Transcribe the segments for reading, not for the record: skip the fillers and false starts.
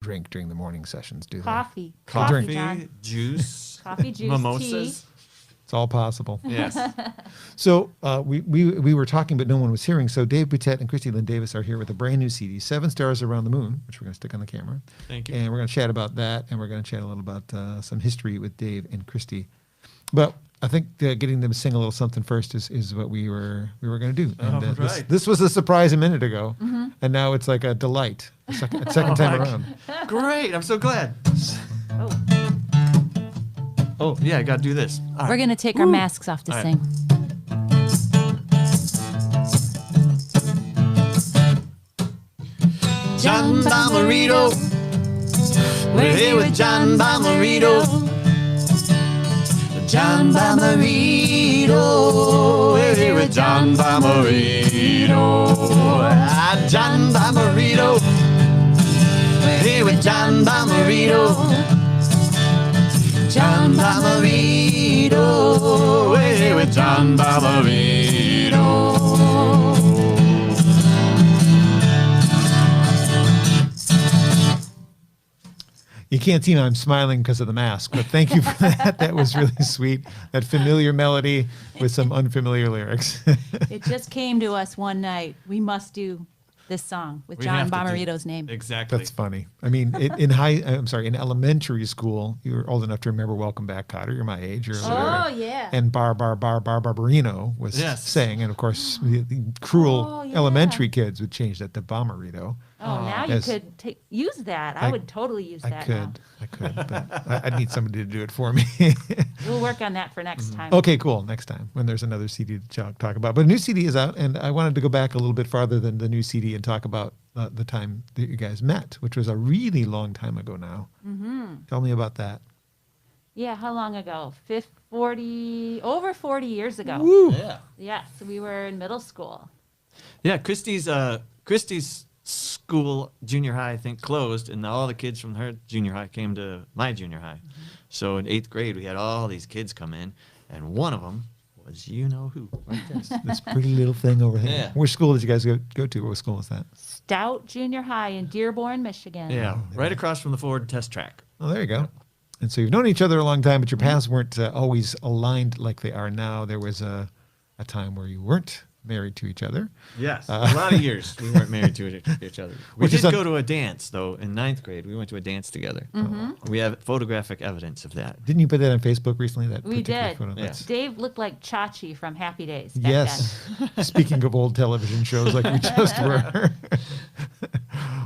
drink during the morning sessions, do Coffee. they? Coffee, John. Juice. Coffee, juice, Mimosas. tea. It's all possible. Yes. So we were talking, but no one was hearing. So Dave Boutette and Kristi Lynn Davis are here with a brand new CD, 7 Stars Around the Moon, which we're going to stick on the camera. Thank you. And we're going to chat about that, and we're going to chat a little about some history with Dave and Kristi. But I think getting them to sing a little something first is what we were going to do. And right. this was a surprise a minute ago, and now it's like a delight a second time around. Great. I'm so glad. Oh. Oh, yeah, I got to do this. All We're right. going to take our masks off to All right. sing. John Bommarito. We're here with John Bommarito. John Bommarito. We're here with John Bommarito. John Bommarito. We're here with John Bommarito. John Bommarito. We're here with John Bommarito. You can't see me, I'm smiling because of the mask, but thank you for that. That was really sweet. That familiar melody with some unfamiliar lyrics. It just came to us one night. We must do this song with We John have to do- Bommarito's name. Exactly. That's funny. I mean, in elementary school, you were old enough to remember "Welcome Back, Kotter." You're my age, or Oh, yeah. and Barbarino was Yes. saying, and of course, the cruel Oh, yeah. elementary kids would change that to Bommarito. Oh, now you Yes. could use that. I would totally use that now. I could, but I need somebody to do it for me. We'll work on that for next time. Okay, cool. Next time when there's another CD to talk about. But a new CD is out, and I wanted to go back a little bit farther than the new CD and talk about the time that you guys met, which was a really long time ago now. Mm-hmm. Tell me about that. Yeah, how long ago? Over 40 years ago. Woo! Yeah. Yes, we were in middle school. Yeah, Kristi's school, junior high, I think, closed, and all the kids from her junior high came to my junior high. So in 8th grade, we had all these kids come in, and one of them was you-know-who. Right there. This pretty little thing over here. Yeah. Which school did you guys go to? What school was that? Stout Junior High in Dearborn, Michigan. Yeah, right across from the Ford test track. Oh, there you go. And so you've known each other a long time, but your paths weren't always aligned like they are now. There was a time where you weren't married to each other. Yes, a lot of years we weren't married to each other. We Which is did a- go to a dance, though, in 9th grade. We went to a dance together. We have photographic evidence of that. Didn't you put that on Facebook recently? That We particular did. photo? Yeah. That's- Dave looked like Chachi from Happy Days back Yes. Speaking of old television shows like we just were.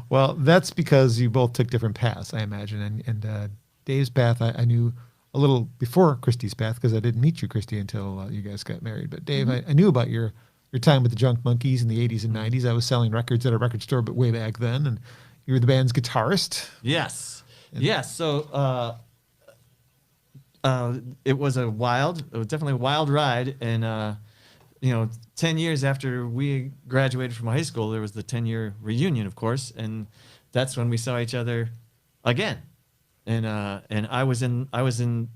Well, that's because you both took different paths, I imagine. And Dave's path, I knew a little before Kristi's path because I didn't meet you, Kristi, until you guys got married. But Dave, I knew about your time with the Junk Monkeys in the 80s and 90s. I was selling records at a record store, but way back then. And you were the band's guitarist. Yes. Yes. So it was definitely a wild ride. And, 10 years after we graduated from high school, there was the 10-year reunion, of course. And that's when we saw each other again. And I was in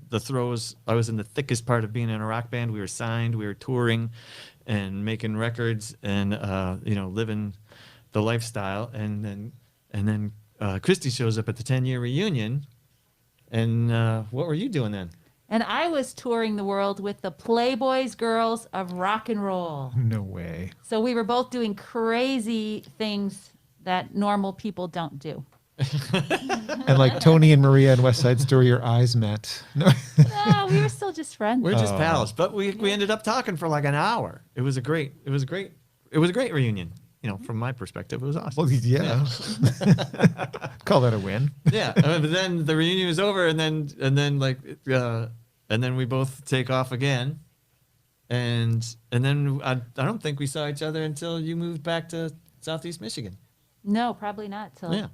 the throes. I was in the thickest part of being in a rock band. We were signed. We were touring and making records and, living the lifestyle. And then Kristi shows up at the 10-year reunion. And what were you doing then? And I was touring the world with the Playboys Girls of Rock and Roll. No way. So we were both doing crazy things that normal people don't do. And like Tony and Maria in West Side Story, your eyes met. No. No, we were still just friends. We're just pals, but we ended up talking for like an hour. It was a great reunion. From my perspective, it was awesome. Well, yeah. Call that a win. Yeah, but then the reunion was over, and then we both take off again, and then I don't think we saw each other until you moved back to Southeast Michigan. No, probably not. Till Yeah.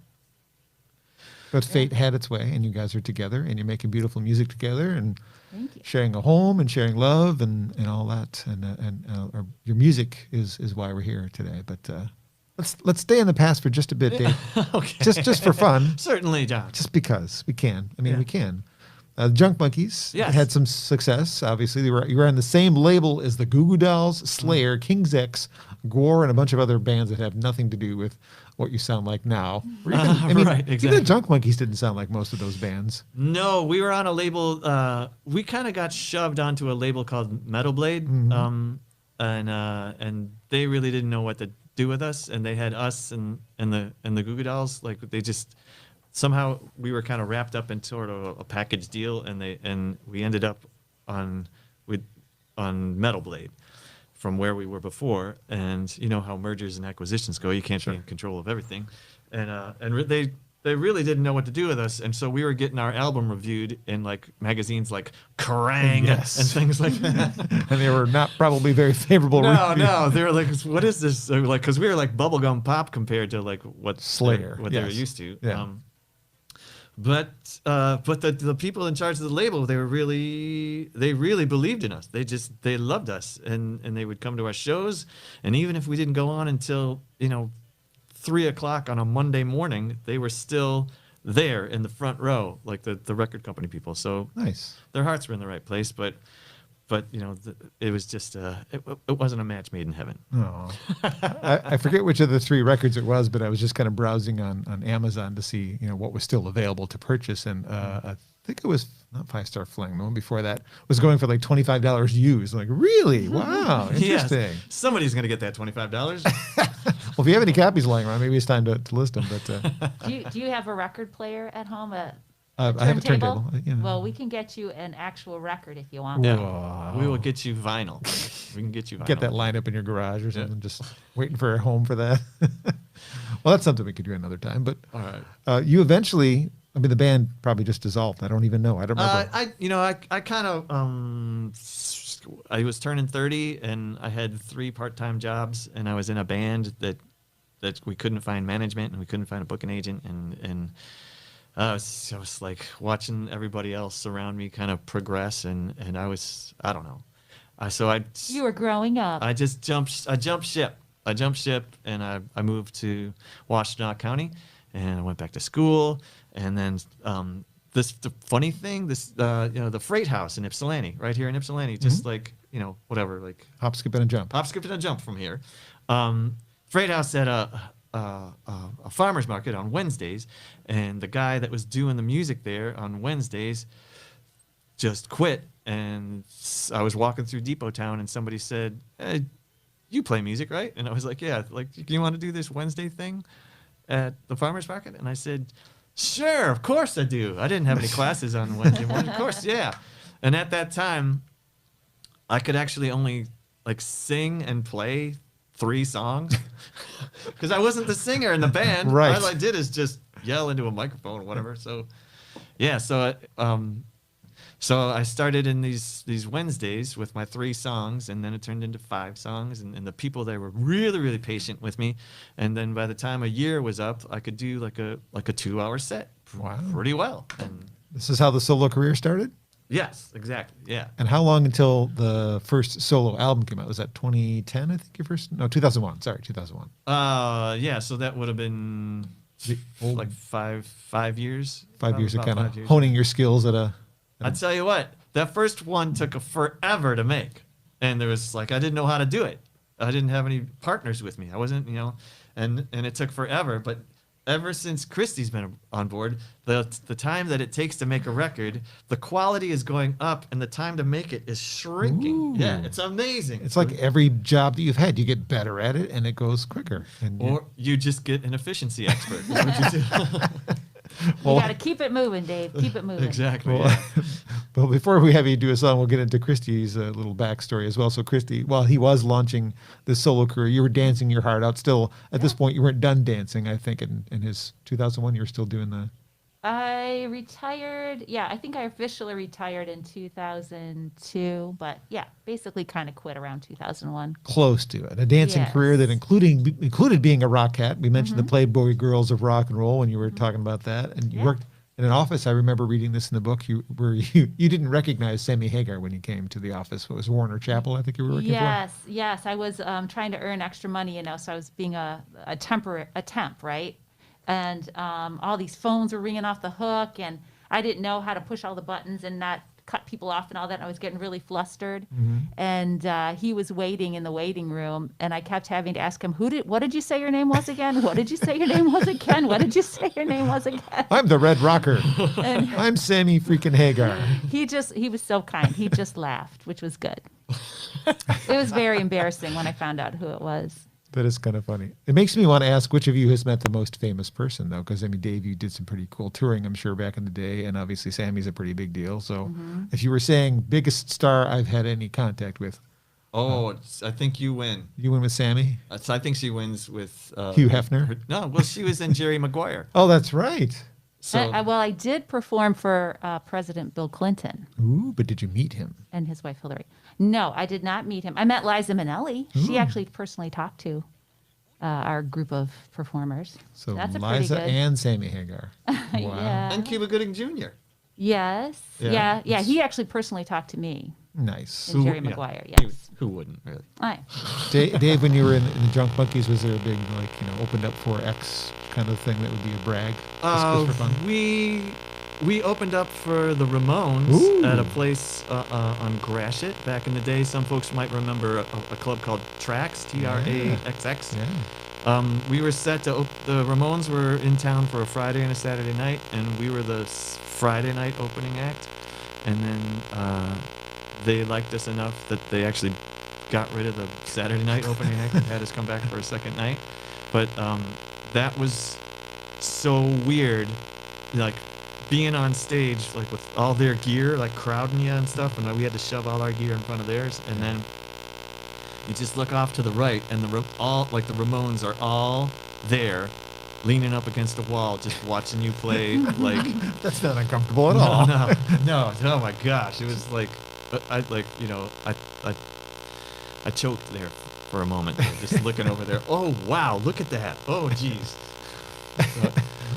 But fate had its way, and you guys are together, and you're making beautiful music together, and Thank you. sharing a home, and sharing love, and all that. And your music is why we're here today. But let's stay in the past for just a bit, Dave. Okay. Just for fun, Certainly, John. just because we can. I mean, Yeah. we can. Junk Monkeys Yes. had some success. Obviously, you were on the same label as the Goo Goo Dolls, Slayer, King's X, Gore, and a bunch of other bands that have nothing to do with what you sound like now. Or Right, even exactly. the Drunk Monkeys didn't sound like most of those bands. No, we were on a label. We kind of got shoved onto a label called Metal Blade, and they really didn't know what to do with us, and they had us and the Goo Goo Dolls. Like they just somehow we were kind of wrapped up in sort of a package deal, and we ended up on Metal Blade from where we were before. And you know how mergers and acquisitions go; you can't be in control of everything, they really didn't know what to do with us, and so we were getting our album reviewed in like magazines like Kerrang Yes. and things like that. And they were not probably very favorable. No, they were like, "What is this?" They were like, because we were like bubblegum pop compared to like what Slayer, what they were yes. used to. Yeah. But the people in charge of the label, they really believed in us. They loved us, and they would come to our shows, and even if we didn't go on until 3:00 on a Monday morning, they were still there in the front row, like the record company people. So Nice. their hearts were in the right place, but it was just it wasn't a match made in heaven. Oh. I forget which of the 3 records it was, but I was just kind of browsing on Amazon to see what was still available to purchase, and I think it was not Five Star Fling. The one before that was going for like $25 used. Like, really? Wow, interesting. Yes. Somebody's gonna get that $25. Well, if you have any copies lying around, maybe it's time to list them. But Do you have a record player at home? I have a turntable. Well, we can get you an actual record if you want. Yeah. Whoa. We will get you vinyl. We can get you vinyl. Get that lined up in your garage or something. Just waiting for a home for that. Well, that's something we could do another time. But All right. you eventually, the band probably just dissolved. I don't even know. I don't remember. I kind of I was turning 30 and I had 3 part-time jobs, and I was in a band that we couldn't find management and we couldn't find a booking agent, and I was like watching everybody else around me kind of progress, and I don't know. You were growing up. I jumped ship. And I moved to Washtenaw County, and I went back to school, and then the funny thing, the Freight House in Ypsilanti, right here in Ypsilanti, just like whatever, like Hop, skip, and a jump. hop, skip, and a jump from here. Freight House had a farmer's market on Wednesdays, and the guy that was doing the music there on Wednesdays just quit. And I was walking through Depot Town, and somebody said, "Hey, you play music, right?" And I was like, "Yeah, like, you want to do this Wednesday thing at the farmer's market?" And I said, "Sure, of course I do." I didn't have any classes on Wednesday morning. Of course, yeah. And at that time, I could actually only like sing and play 3 songs because I wasn't the singer in the band. Right. All I did is just yell into a microphone or whatever. So, yeah. So I started in these Wednesdays with my 3 songs, and then it turned into 5 songs, and the people there were really, really patient with me. And then by the time a year was up, I could do like a 2-hour set Wow. pretty well. And This is how the solo career started? yes, exactly. Yeah. And how long until the first solo album came out? Was that 2010, I think, your first? No, 2001. Sorry, 2001. Yeah, so that would have been like 5 years. 5 years of About kind of 5 years. honing your skills at a... I tell you what, that first one took forever to make, and there was like I didn't know how to do it. I didn't have any partners with me. I wasn't, and it took forever. But ever since Kristi's been on board, the time that it takes to make a record, the quality is going up, and the time to make it is shrinking. Ooh. Yeah, it's amazing. It's like every job that you've had, you get better at it, and it goes quicker. And or you just get an efficiency expert. is what you do. You got to keep it moving, Dave. Keep it moving. Exactly. Well, yeah. well, before we have you do a song, we'll get into Kristi's little backstory as well. So, Kristi, while he was launching this solo career, you were dancing your heart out. Still, at this point, you weren't done dancing. I think in his 2001, you were still doing the... I retired. Yeah, I think I officially retired in 2002, but yeah, basically kind of quit around 2001. Close to it. A dancing Yes. career that included being a rock cat. We mentioned the Playboy Girls of Rock and Roll when you were talking about that. And you Yeah. worked in an office. I remember reading this in the book. You didn't recognize Sammy Hagar when you came to the office. It was Warner Chapel, I think you were working Yes. I was trying to earn extra money, so I was being a temp, right? And all these phones were ringing off the hook, and I didn't know how to push all the buttons, and not cut people off and all that. And I was getting really flustered. Mm-hmm. And he was waiting in the waiting room. And I kept having to ask him, what did you say your name was again? What did you say your name was again? What did you say your name was again? I'm the Red Rocker. And I'm Sammy freaking Hagar. he was so kind. He just laughed, which was good. It was very embarrassing when I found out who it was. That is kind of funny. It makes me want to ask which of you has met the most famous person, though, because I mean, Dave, you did some pretty cool touring, I'm sure, back in the day, and obviously Sammy's a pretty big deal. So, if you were saying biggest star I've had any contact with, I think you win. you win with Sammy, I think she wins with Hugh Hefner. No, well, she was in Jerry Maguire. Oh, that's right. So I did perform for President Bill Clinton Ooh, but did you meet him? and his wife Hillary. No, I did not meet him. I met Liza Minnelli. She actually personally talked to our group of performers. So That's a pretty Liza good. and Sammy Hagar. Wow. Yeah. and Cuba Gooding Jr. Yes. Yeah. Yeah. He actually personally talked to me Nice. and Jerry yeah. Maguire. He- Yes. Who wouldn't really? Aye. Dave, when you were in the Drunk Monkeys, was there a big, like, opened up for X kind of thing that would be a brag? Just for fun? We opened up for the Ramones Ooh. at a place on Gratiot back in the day. Some folks might remember a club called Trax, Traxx. Yeah. We were set to the Ramones were in town for a Friday and a Saturday night, and we were the Friday night opening act. And then they liked us enough that they actually got rid of the Saturday night opening act and had us come back for a second night. But that was so weird, like being on stage like with all their gear, like crowding you and stuff, and we had to shove all our gear in front of theirs, and then you just look off to the right, and the Ramones are all there, leaning up against a wall, just watching you play. Like That's not uncomfortable at all. no. Oh my gosh, it was like I choked there for a moment, just looking over there. Oh wow, look at that. Oh geez.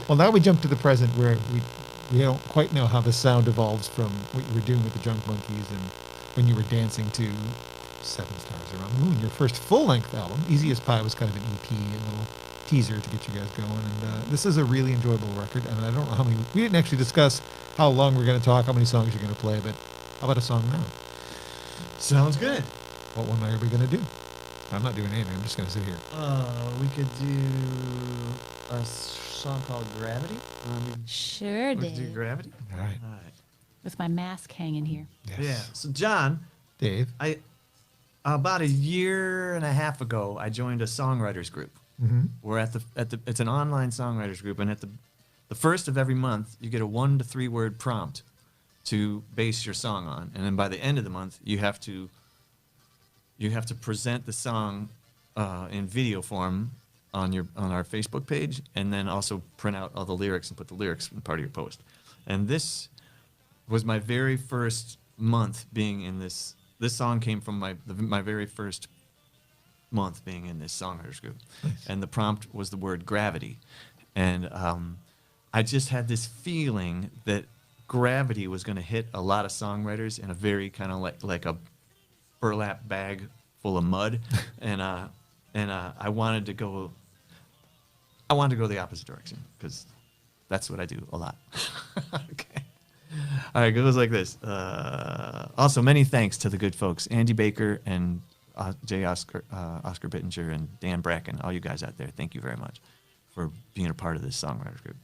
Well, now we jump to the present where we don't quite know how the sound evolves from what you were doing with the Drunk Monkeys and when you were dancing to Seven Stars Around the Moon, your first full-length album. Easy as Pie was kind of an EP, a little teaser to get you guys going. And this is a really enjoyable record. And I don't know how many, we didn't actually discuss how long we're going to talk, how many songs you're going to play, but how about a song now? Sounds good. What one are we going to do? I'm not doing anything. I'm just going to sit here. We could do a song called Gravity. Sure Let's do did. Gravity. All right. All right. With my mask hanging here. Yes. Yeah. So John, Dave. about a year and a half ago, I joined a songwriters group. Mm-hmm. We're at the it's an online songwriters group, and at the first of every month, you get a 1 to 3 word prompt to base your song on, and then by the end of the month, you have to present the song in video form on our Facebook page, and then also print out all the lyrics and put the lyrics in part of your post. And this was my very first month being in this. This song came from my very first month being in this songwriters group. Nice. And the prompt was the word gravity. And I just had this feeling that gravity was going to hit a lot of songwriters in a very kind of like a burlap bag full of mud. and I wanted to go the opposite direction, because that's what I do a lot. Okay. All right, it goes like this. Also, many thanks to the good folks, Andy Baker and Oscar Bittinger and Dan Bracken, all you guys out there. Thank you very much for being a part of this songwriters group.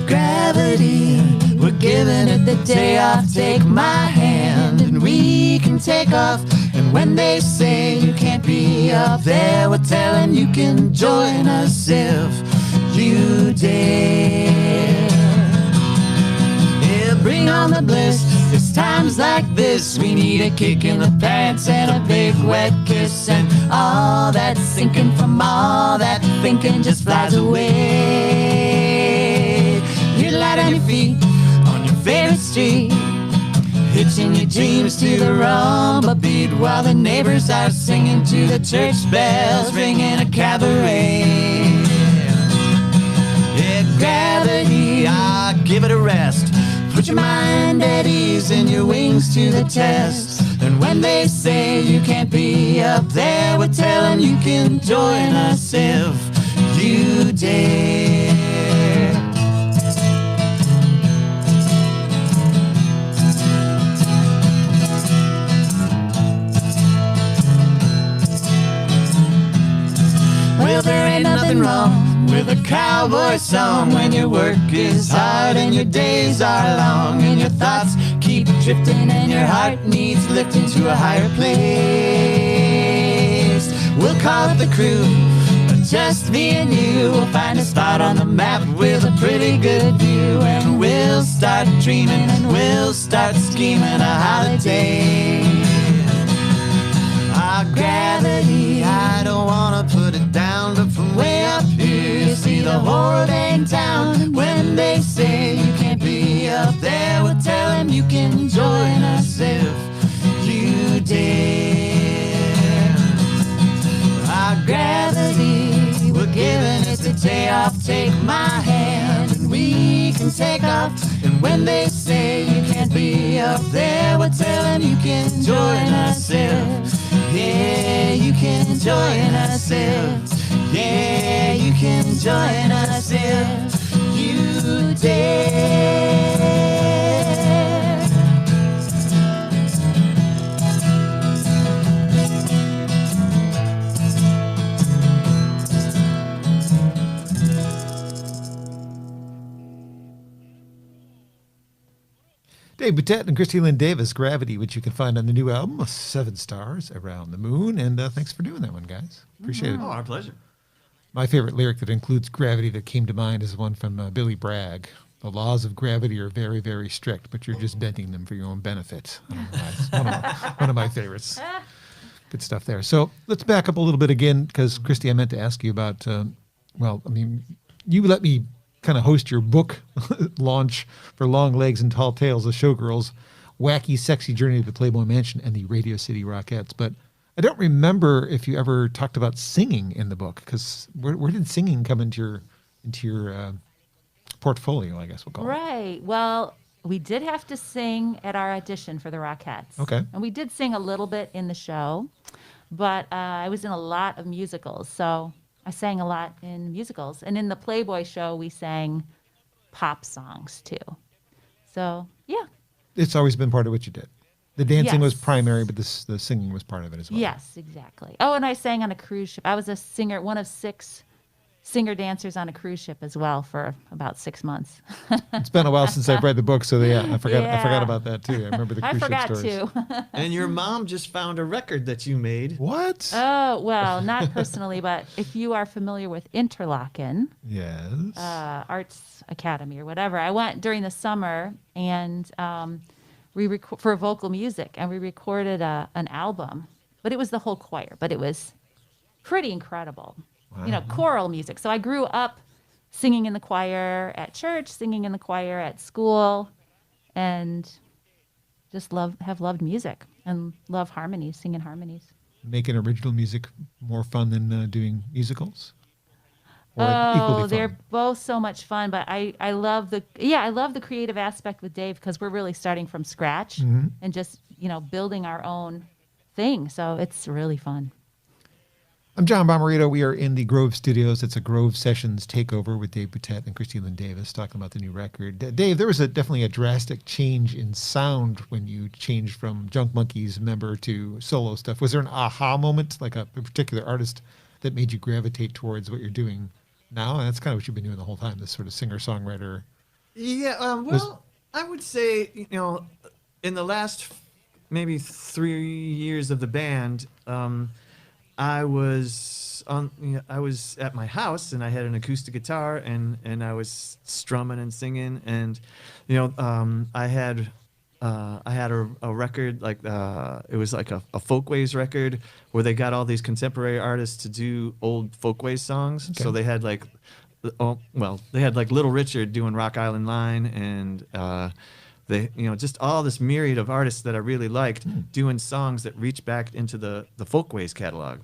Gravity, we're giving it the day off. Take my hand and we can take off. And when they say you can't be up there, we're telling you can join us if you dare. Yeah, bring on the bliss. It's times like this we need a kick in the pants and a big wet kiss, and all that sinking from all that thinking just flies away. You light on your feet on your favorite street, hitching your dreams to the rumba beat, while the neighbors are singing to the church bells, ringing a cabaret. Yeah, gravity, give it a rest. Put your mind at ease and your wings to the test. And when they say you can't be up there, we'll tell them you can join us if you dare. Well, there ain't nothing wrong with a cowboy song when your work is hard and your days are long and your thoughts keep drifting and your heart needs lifting to a higher place. We'll call up the crew, just me and you. We'll find a spot on the map with a pretty good view, and we'll start dreaming and we'll start scheming a holiday. Our gravity, I don't wanna put it down, but from way up here you see the whole dang town. And when they say you can't be up there, we'll tell them you can join us if you dare. Our gravity, we're giving it the day off. Take my hand and we can take off. And when they say you can't be up there, we'll tell them you can join us if, yeah, you can join us if, yeah, you can join us if you dare. Dave Boutette and Kristi Lynn Davis, Gravity, which you can find on the new album, 7 Stars Around the Moon. And thanks for doing that one, guys. Appreciate it. Oh, our pleasure. My favorite lyric that includes gravity that came to mind is one from Billy Bragg. The laws of gravity are very, very strict, but you're just bending them for your own benefit. I don't know why. It's one of my favorites. Good stuff there. So let's back up a little bit again, because, Kristi, I meant to ask you about, you let me kind of host your book launch for Long Legs and Tall Tales, the Showgirls, Wacky, Sexy Journey to the Playboy Mansion and the Radio City Rockettes. But I don't remember if you ever talked about singing in the book, because where did singing come into your portfolio, I guess we'll call it? Right. Well, we did have to sing at our audition for the Rockettes. Okay. And we did sing a little bit in the show, but I was in a lot of musicals. So I sang a lot in musicals. And in the Playboy show, we sang pop songs too. So, yeah. It's always been part of what you did. The dancing was Yes. primary, but the singing was part of it as well. Yes, exactly. Oh, and I sang on a cruise ship. I was a singer, one of 6 singer dancers on a cruise ship as well for about 6 months. It's been a while since I've read the book, so yeah, I forgot Yeah. about that too. I remember the I cruise ship forgot stories. to. And your mom just found a record that you made. What? Oh, well, not personally, but if you are familiar with Interlaken, Yes. Arts Academy or whatever, I went during the summer and for vocal music, and we recorded an album, but it was the whole choir, but it was pretty incredible. You know, choral music. So I grew up singing in the choir at church, singing in the choir at school, and just have loved music and love harmonies, singing harmonies. Making original music more fun than doing musicals? Or equally fun? They're both so much fun, but I love the creative aspect with Dave, because we're really starting from scratch and just, building our own thing. So it's really fun. I'm John Bommarito. We are in the Grove Studios. It's a Grove Sessions takeover with Dave Boutette and Kristi Lynn Davis talking about the new record. Dave, there was definitely a drastic change in sound when you changed from Junk Monkeys member to solo stuff. Was there an aha moment, like a particular artist that made you gravitate towards what you're doing now? And that's kind of what you've been doing the whole time, this sort of singer-songwriter. Yeah, I would say, in the last maybe 3 years of the band, I was at my house and I had an acoustic guitar and I was strumming and singing, and I had a record, like it was like a folkways record where they got all these contemporary artists to do old folkways songs. Okay. So they had like Little Richard doing Rock Island Line, and they, just all this myriad of artists that I really liked doing songs that reach back into the folkways catalog,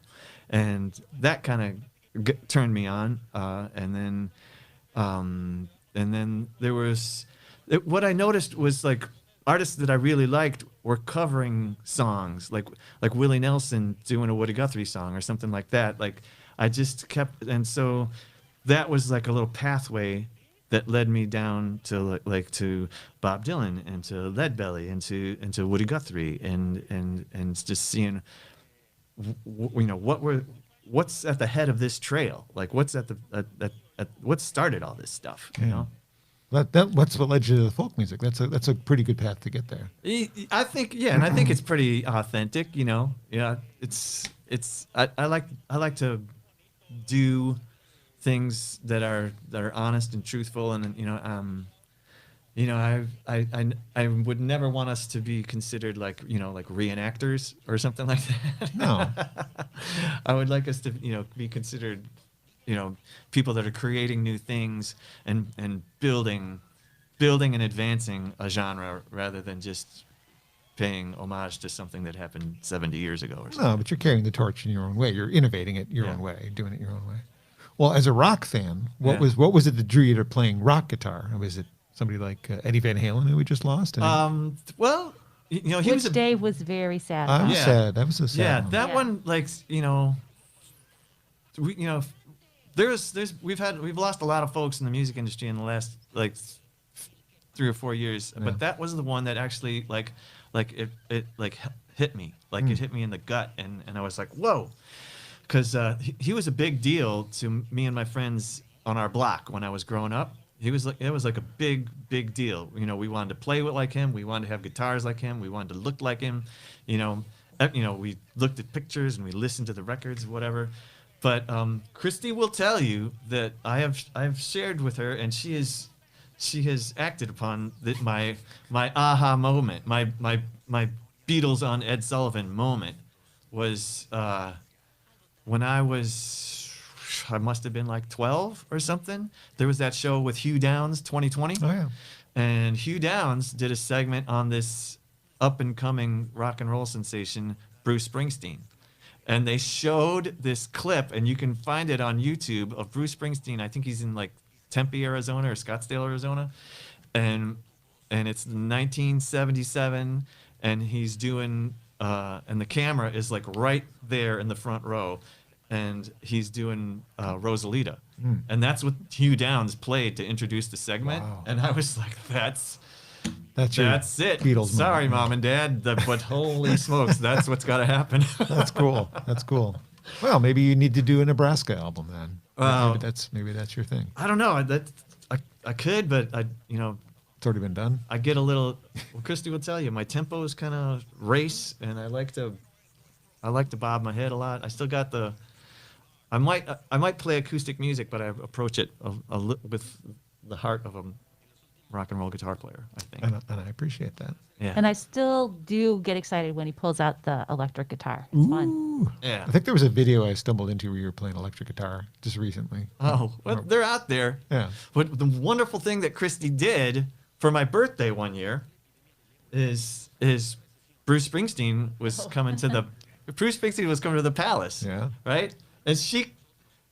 and that kind of turned me on. And then there was what I noticed was like artists that I really liked were covering songs, like Willie Nelson doing a Woody Guthrie song or something like that. Like I just kept, and so that was like a little pathway that led me down to like to Bob Dylan and to Leadbelly and to Woody Guthrie and just seeing you know what's at the head of this trail, like what's at what started all this stuff, you know. What's what led you to the folk music. That's a pretty good path to get there. I think, yeah, and I think it's pretty authentic, you know. Yeah, I like to do things that are honest and truthful, and I would never want us to be considered like reenactors or something like that. No. I would like us to be considered people that are creating new things and building and advancing a genre rather than just paying homage to something that happened 70 years ago or something. No, but you're carrying the torch in your own way. You're innovating it your own way, doing it your own way. Well, as a rock fan, what was it that drew you to playing rock guitar? Was it somebody like Eddie Van Halen who we just lost? Well, he was Dave was very sad I about. was sad. That was a sad. Yeah, one. that one, like, we've lost a lot of folks in the music industry in the last like 3 or 4 years, but that was the one that actually like it hit me, like it hit me in the gut, and I was like, whoa, because he was a big deal to me and my friends on our block when I was growing up. It was like a big deal. We wanted to play like him. We wanted to have guitars like him. We wanted to look like him. We looked at pictures and we listened to the records, whatever. But Kristi will tell you that I've shared with her, and she has acted upon my aha moment, my Beatles on Ed Sullivan moment was when I must have been like 12 or something. There was that show with Hugh Downs, 2020. Oh yeah. And Hugh Downs did a segment on this up and coming rock and roll sensation, Bruce Springsteen. And they showed this clip, and you can find it on YouTube, of Bruce Springsteen. I think he's in like Tempe, Arizona, or Scottsdale, Arizona. And it's 1977, and he's doing, and the camera is like right there in the front row, and he's doing Rosalita. And that's what Hugh Downs played to introduce the segment. Wow. And I was like, that's it. Beatles Sorry, moment. Mom and Dad, but holy smokes, that's what's got to happen. That's cool. That's cool. Well, maybe you need to do a Nebraska album then. Maybe that's your thing. I don't know. I could, but It's already been done. I get a little. Well, Kristi will tell you, my tempo is kind of race, and I like to bob my head a lot. I still got the. I might play acoustic music, but I approach it with the heart of a rock and roll guitar player, I think. And I appreciate that. Yeah. And I still do get excited when he pulls out the electric guitar. It's fun. Ooh. Yeah. I think there was a video I stumbled into where you were playing electric guitar just recently. Oh, well, they're out there. Yeah. But the wonderful thing that Kristi did for my birthday one year is Bruce Springsteen was coming to the Palace. Yeah. Right? And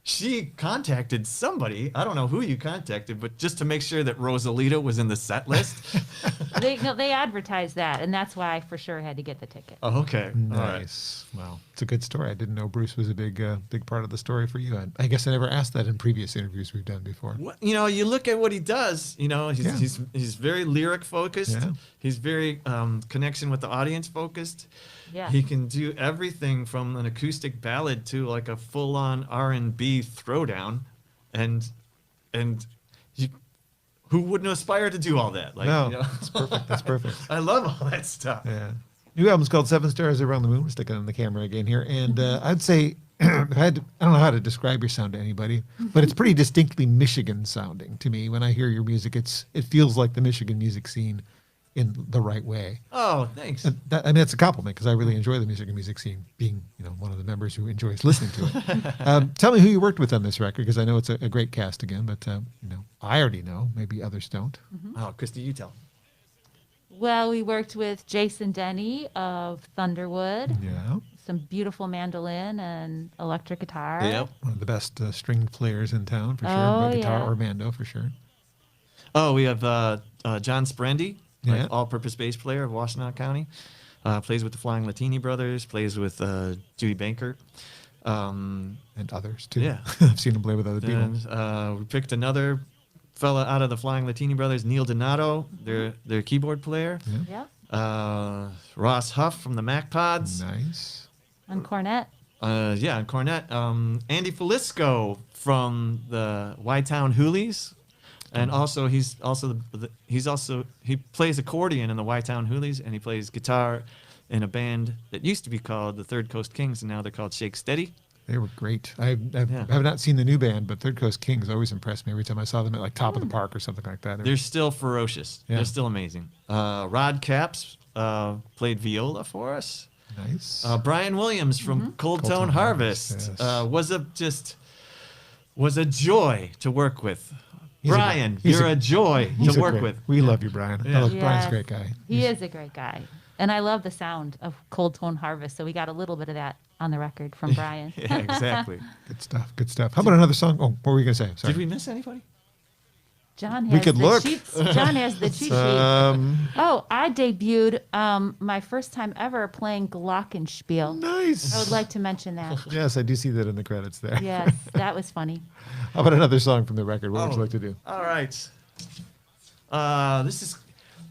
she contacted somebody. I don't know who you contacted, but just to make sure that Rosalita was in the set list. They advertised that, and that's why I for sure had to get the ticket. Oh, okay. All right. Nice. Well, it's a good story. I didn't know Bruce was a big part of the story for you. I guess I never asked that in previous interviews we've done before. You look at what he does. He's very lyric focused. Yeah. He's very connection with the audience focused. Yeah. He can do everything from an acoustic ballad to like a full-on R&B throwdown, and who wouldn't aspire to do all that? Like, No, that's perfect. That's perfect. I love all that stuff. Yeah. New album's called 7 Stars Around the Moon. We're sticking on the camera again here. And I'd say, I don't know how to describe your sound to anybody, but it's pretty distinctly Michigan sounding to me. When I hear your music, it feels like the Michigan music scene in the right way. Oh, thanks. And that's a compliment because I really enjoy the Michigan music scene, being one of the members who enjoys listening to it. Tell me who you worked with on this record, because I know it's a great cast again, but I already know. Maybe others don't. Oh, Kristi, you tell. Well, we worked with Jason Denny of Thunderwood. Yeah. Some beautiful mandolin and electric guitar. Yep. One of the best stringed players in town, for sure. Oh, Guitar yeah. or mando, for sure. Oh, we have John Sprendy Yeah. like all-purpose bass player of Washtenaw County. Plays with the Flying Latini Brothers. Plays with Judy Bankert. And others too. Yeah. I've seen him play with other people. And we picked another fella out of the Flying Latini Brothers, Neil Donato, their keyboard player. Yep. Ross Huff from the Mac Pods. Nice. On cornet. Yeah, and cornet. Andy Falisco from the Y-Town Hoolies, and also he plays accordion in the Y-Town Hoolies, and he plays guitar in a band that used to be called the Third Coast Kings, and now they're called Shake Steady. They were great. I Yeah. have not seen the new band, but Third Coast Kings always impressed me every time I saw them at like Top of the Park or something like that. They're still ferocious. Yeah. They're still amazing. Rod Capps played viola for us. nice. Brian Williams from Cold Cold Tone Tone Harvest Harvest, was a joy to work with. He's a Brian, great- he's you're a- a joy He's to a work great- with. We love you, Brian. Yeah. Brian's a Yes. great guy. He is a great guy. And I love the sound of Cold Tone Harvest. So we got a little bit of that on the record from Brian. Yeah, exactly. Good stuff. Good stuff. How about another song? Oh, what were you gonna say? Sorry. Did we miss anybody? John We has could the look. cheats. John has the cheat sheet. Oh, I debuted my first time ever playing glockenspiel. Nice. I would like to mention that. Yes, I do see that in the credits there. Yes, that was funny. How about another song from the record? What would you like to do? All right.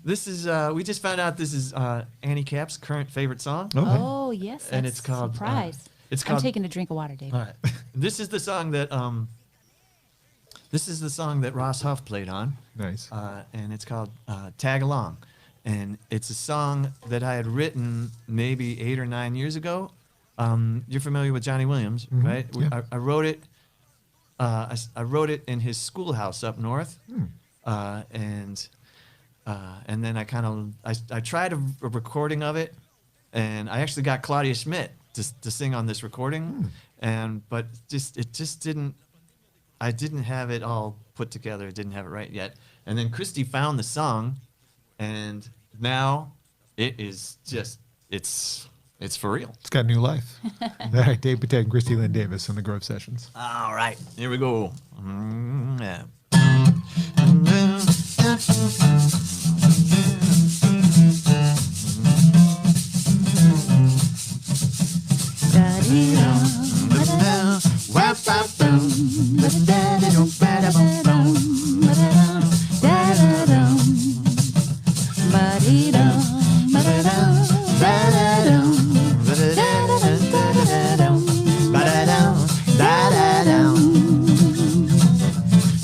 This is we just found out this is Annie Cap's current favorite song. Okay. Oh, yes. And that's it's called, surprise. it's I'm called- taking a drink of water, Dave. All right. This is the song that Ross Huff played on. Nice. And it's called Tag Along. And it's a song that I had written maybe 8 or 9 years ago. You're familiar with Johnny Williams, right? Yeah. I wrote it. I wrote it in his schoolhouse up north, and then I tried a recording of it, and I actually got Claudia Schmidt to sing on this recording, but it just didn't. I didn't have it all put together. Didn't have it right yet. And then Kristi found the song, and now it is just it's for real. It's got new life. All right, Dave Boutette and Kristi Lynn Davis on the Grove Sessions. All right, here we go. Yeah.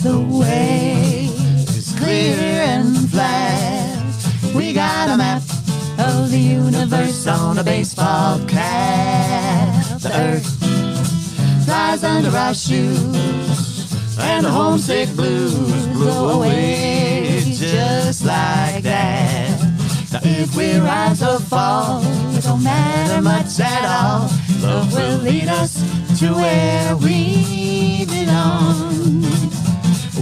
The way is clear and flat. We got a map of the universe on a baseball cap. The earth flies under our shoes, and the homesick blues blow away just like that. Now if we rise or fall, it don't matter much at all. Love will lead us to where we belong.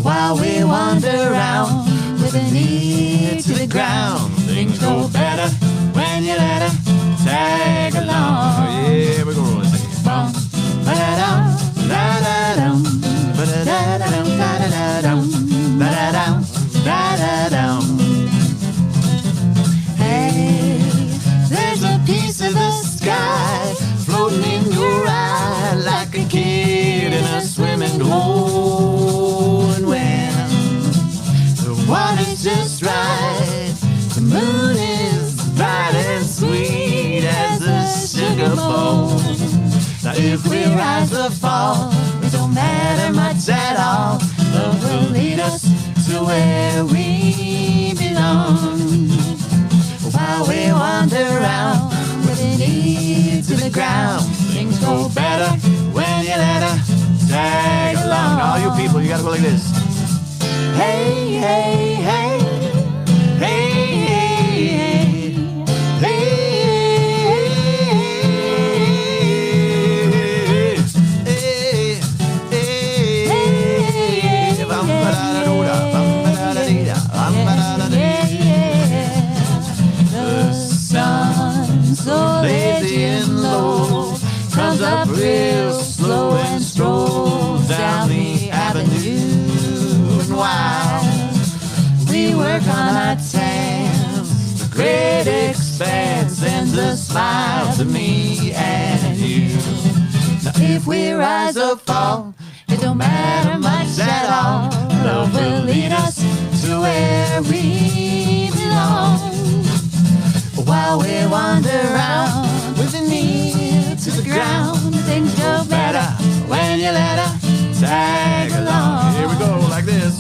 While we wander around with an ear to the ground, things go better when you let her tag along. Yeah, we're gonna roll this. Bum, ba-da-dum, da-da-dum, ba-da-da-dum, da-da-da-dum, ba-da-dum, da-da-dum. Hey, there's a piece of the sky floating in your eye like a kid in a swimming hole. And when the water's just right, the moon is bright and sweet as a sugar bowl. Now if we rise or fall, it don't matter much at all. Love will lead us to where we belong. While we wander around with an ear to the ground, things go better when you let her tag along. All you people, you gotta go like this. Hey, hey, hey, hey, hey, hey, The sun, so lazy and low, comes up real slow and strolls down the avenue. And while we work on our tan, a smile to me and you. Now if we rise or fall, it don't matter much at all. Love will lead us to where we belong. While we wander around with an ear to the ground, things go better when you let her tag along. Here we go, like this.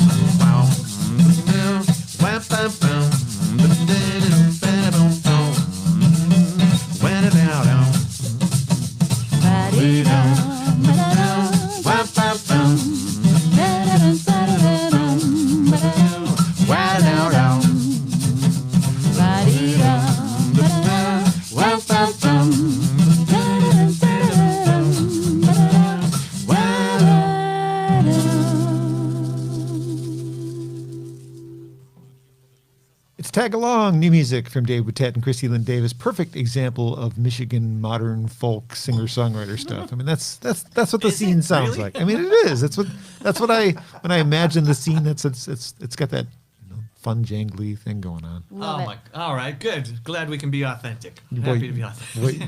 Tag Along, new music from Dave Boutette and Kristi Lynn Davis. Perfect example of Michigan modern folk singer-songwriter stuff. I mean, that's what the scene sounds really? like. I mean, it is. That's what I when I imagine the scene. It's got that fun jangly thing going on. Love Oh it. my! All right, good. Glad we can be authentic. Boy, Happy to be authentic.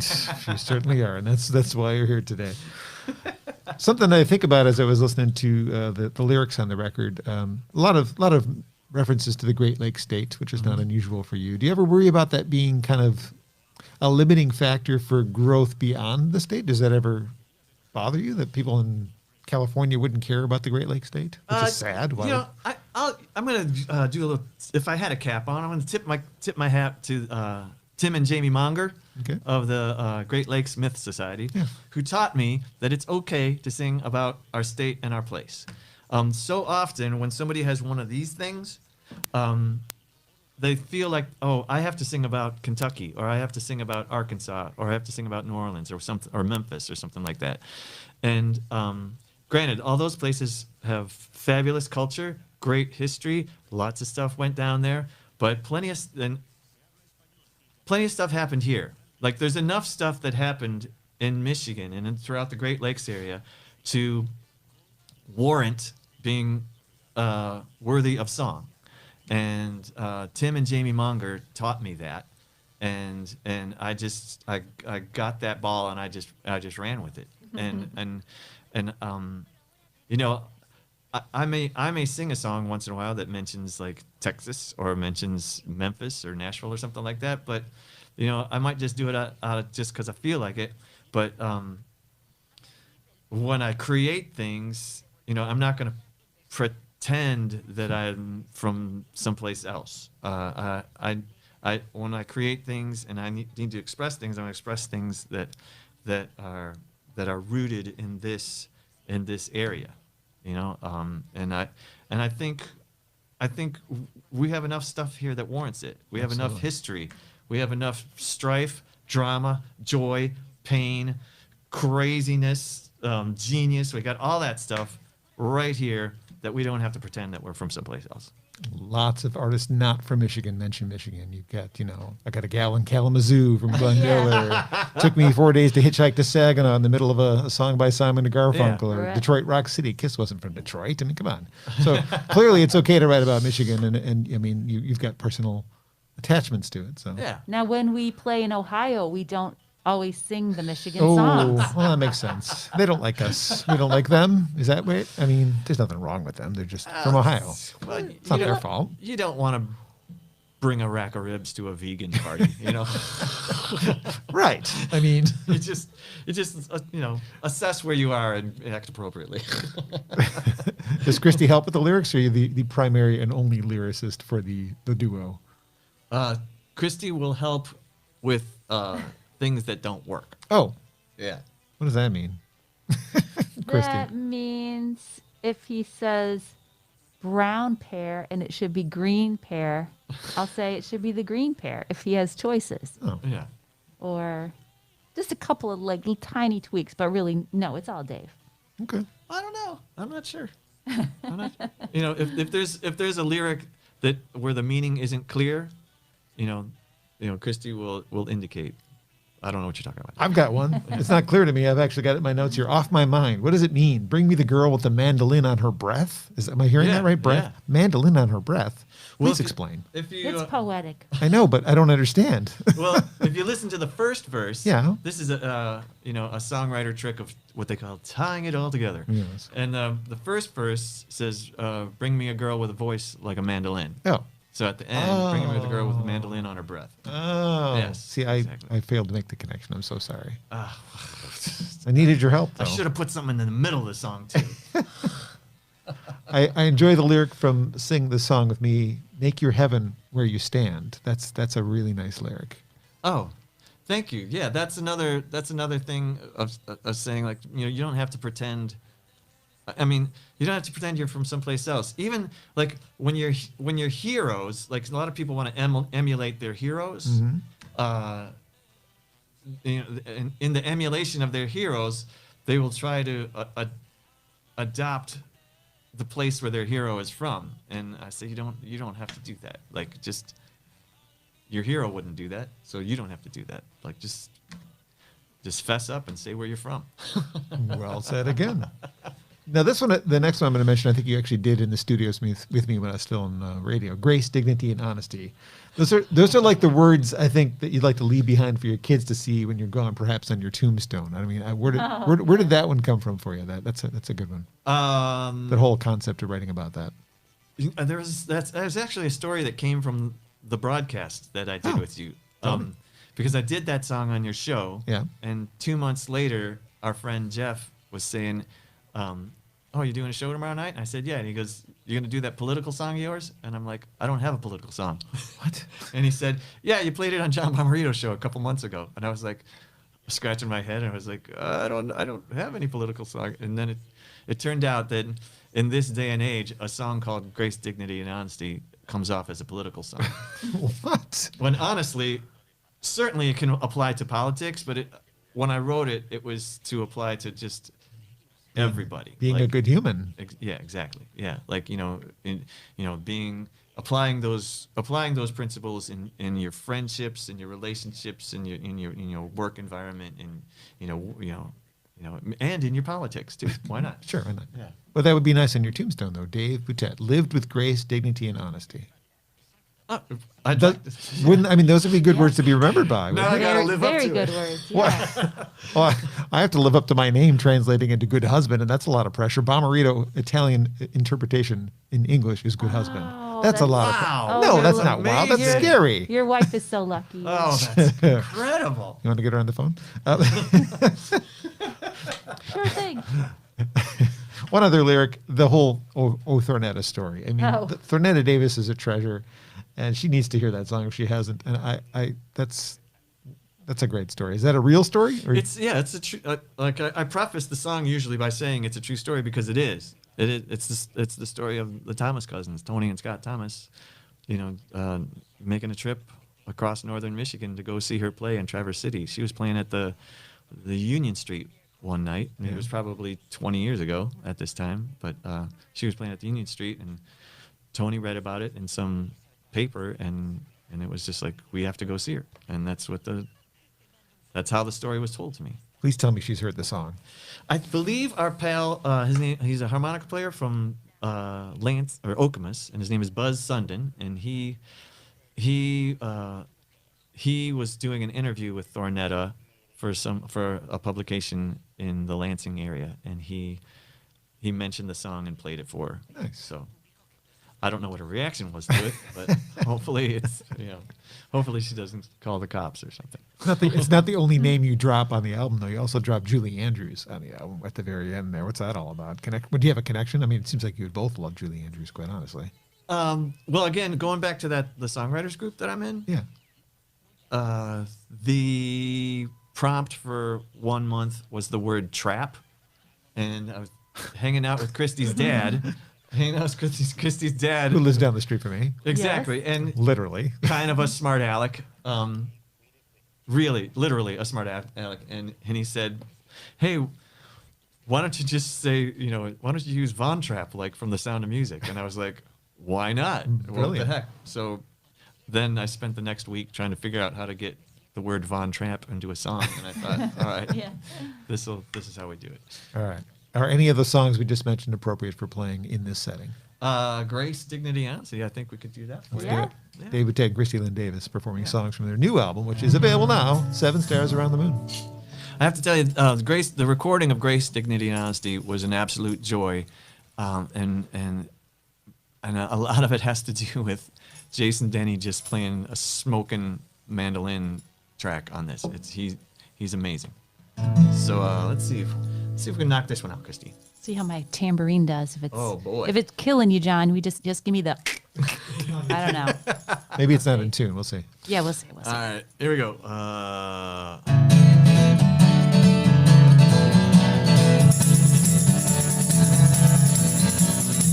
You certainly are, and that's why you're here today. Something I think about as I was listening to the lyrics on the record. A lot of references to the Great Lakes state, which is not unusual for you. Do you ever worry about that being kind of a limiting factor for growth beyond the state? Does that ever bother you that people in California wouldn't care about the Great Lakes state? Which is sad. Why You know, I'm gonna do a little. If I had a cap on, I'm gonna tip my hat to Tim and Jamie Monger Okay. of the Great Lakes Myth Society, Yeah. who taught me that it's okay to sing about our state and our place. So often when somebody has one of these things, they feel like, oh, I have to sing about Kentucky, or I have to sing about Arkansas, or I have to sing about New Orleans, or something, or Memphis, or something like that. And granted, all those places have fabulous culture, great history, lots of stuff went down there, but plenty of stuff happened here. Like there's enough stuff that happened in Michigan and throughout the Great Lakes area to warrant being worthy of song. And Tim and Jamie Monger taught me that, and I got that ball and I just ran with it. And you know, I may sing a song once in a while that mentions like Texas or mentions Memphis or Nashville or something like that, but you know, I might just do it out of just because I feel like it. But when I create things, you know, I'm not going to pretend that I'm from someplace else. When I create things and I need to express things, I'm going to express things that are rooted in this area, you know. And I think we have enough stuff here that warrants it. We have enough history. We have enough strife, drama, joy, pain, craziness, genius. We got all that stuff right here that we don't have to pretend that we're from someplace else. Lots of artists not from Michigan mention Michigan. You've got, I got a gal in Kalamazoo from Glendale. Took me 4 days to hitchhike to Saginaw in the middle of a song by Simon and Garfunkel. Or Right. Detroit Rock City. Kiss wasn't from Detroit. I mean, come on. So clearly it's okay to write about Michigan. And I mean, you've got personal attachments to it. So Yeah. Now, when we play in Ohio, we don't always sing the Michigan Oh, songs. well, that makes sense. They don't like us. We don't like them. Is that right? I mean, there's nothing wrong with them. They're just from Ohio. Well, It's not their fault. You don't want to bring a rack of ribs to a vegan party, you know. Right. I mean, you just assess where you are and act appropriately. does Kristi help with the lyrics, or are you the primary and only lyricist for the duo? Kristi will help with things that don't work. Oh, Yeah. what does that mean? That Kristi. means if he says brown pear and it should be green pear, I'll say it should be the green pear if he has choices. Oh, Yeah. Or just a couple of like tiny tweaks, but really, no, it's all Dave. okay. I don't know. I'm not sure. If there's a lyric where the meaning isn't clear, Kristi will indicate I don't know what you're talking about. I've got one. It's not clear to me. I've actually got it in my notes here. Off my mind. What does it mean? Bring me the girl with the mandolin on her breath? Am I hearing Yeah, that right? Breath? yeah. Mandolin on her breath. Well, Please if you- explain. If you, It's poetic. I know, but I don't understand. well, if you listen to the first verse, Yeah. this is a songwriter trick of what they call tying it all together. Yes. And the first verse says, "Bring me a girl with a voice like a mandolin." Oh. So at the end, bring me the girl with a mandolin on her breath. Oh. Yes, See, exactly. I failed to make the connection. I'm so sorry. I needed your help, though. I should have put something in the middle of the song too. I enjoy the lyric from "Sing the Song with Me." Make your heaven where you stand. That's a really nice lyric. Oh, thank you. Yeah, that's another thing of saying, like, you don't have to pretend. I mean, you don't have to pretend you're from someplace else. Even like when you're heroes, like a lot of people want to emulate their heroes. Mm-hmm. In the emulation of their heroes, they will try to adopt the place where their hero is from. And I say you don't have to do that. Like, just your hero wouldn't do that, so you don't have to do that. Like, just fess up and say where you're from. Well said again. Now, the next one I'm going to mention, I think you actually did in the studios with me when I was still in radio. Grace, dignity, and honesty. Those are like the words I think that you'd like to leave behind for your kids to see when you're gone, perhaps on your tombstone. I mean, where did that one come from for you? That's a good one. That whole concept of writing about that. There's actually a story that came from the broadcast that I did with you. Tell me. Because I did that song on your show. Yeah. And 2 months later, our friend Jeff was saying, "Oh, you doing a show tomorrow night?" And I said, "Yeah." And he goes, "You're going to do that political song of yours?" And I'm like, "I don't have a political song." What? And he said, "Yeah, you played it on John Bommarito's show a couple months ago." And I was like, scratching my head, and I was like, I don't have any political song. And then it turned out that in this day and age, a song called Grace, Dignity, and Honesty comes off as a political song. What? When honestly, certainly it can apply to politics, but when I wrote it, it was to apply to just everybody. Being a good human. Yeah, exactly. Yeah, like applying those principles in your friendships, in your relationships, in your work environment, and and in your politics too. Why not? Sure, why not? Yeah. Well, that would be nice on your tombstone, though. Dave Boutette lived with grace, dignity, and honesty. I'd That, like to, wouldn't I mean those would be good words to be remembered by? No, wouldn't I they? gotta live up Very to good it. words. Yeah. Well, I have to live up to my name translating into good husband, and that's a lot of pressure. Bommarito Italian interpretation in English is good husband. Wow, That's a that's- lot Wow. of. No, Oh, that's you're not wild. That's amazing. scary. Your wife is so lucky. oh, that's incredible. You want to get her on the phone? Sure thing. One other lyric, the whole O Thornetta story. I mean, Oh. Thornetta Davis is a treasure, and she needs to hear that song if she hasn't. And I that's a great story. Is that a real story? Or It's a true. I preface the song usually by saying it's a true story because it is. It's the story of the Thomas cousins, Tony and Scott Thomas. Making a trip across northern Michigan to go see her play in Traverse City. She was playing at the Union Street one night. And It was probably 20 years ago at this time, but she was playing at the Union Street, and Tony read about it in some paper, and it was just like, we have to go see her, and that's how the story was told to me. Please tell me she's heard the song. I believe our pal, he's a harmonica player from Lance or Okemos, and his name is Buzz Sundin, and he was doing an interview with Thornetta for a publication in the Lansing area, and he mentioned the song and played it for her. Nice. So I don't know what her reaction was to it, but hopefully hopefully she doesn't call the cops or something. It's not the only name you drop on the album, though. You also drop Julie Andrews on the album at the very end there. What's that all about? Do you have a connection? I mean, it seems like you would both love Julie Andrews, quite honestly. Well, again, going back to the songwriters group that I'm in, Yeah. the prompt for 1 month was the word trap, and I was hanging out with Kristi's dad. Kristi's dad. Who lives down the street from me? Exactly, and Literally. kind of a smart aleck. Really, literally a smart aleck. And he said, "Hey, why don't you just say, why don't you use Von Trapp, like from The Sound of Music?" And I was like, why not? What the Brilliant. heck? So then I spent the next week trying to figure out how to get the word Von Trapp into a song, and I thought, all right, Yeah. this is how we do it. All right. Are any of the songs we just mentioned appropriate for playing in this setting? Grace, Dignity, Honesty. I think we could do that. For Let's you. do Yeah. it. Dave Boutette and Kristi Lynn Davis performing songs from their new album, which is available now, 7 Stars Around the Moon. I have to tell you, Grace, the recording of Grace, Dignity, and Honesty was an absolute joy, and a lot of it has to do with Jason Denny just playing a smoking mandolin track on this. He's amazing. So let's see if we can knock this one out, Kristi. See how my tambourine does. If it's Oh, boy. if it's killing you, John, we just give me the. I don't know. Maybe it's not in tune. We'll see. Yeah, we'll see. We'll see. All right, here we go.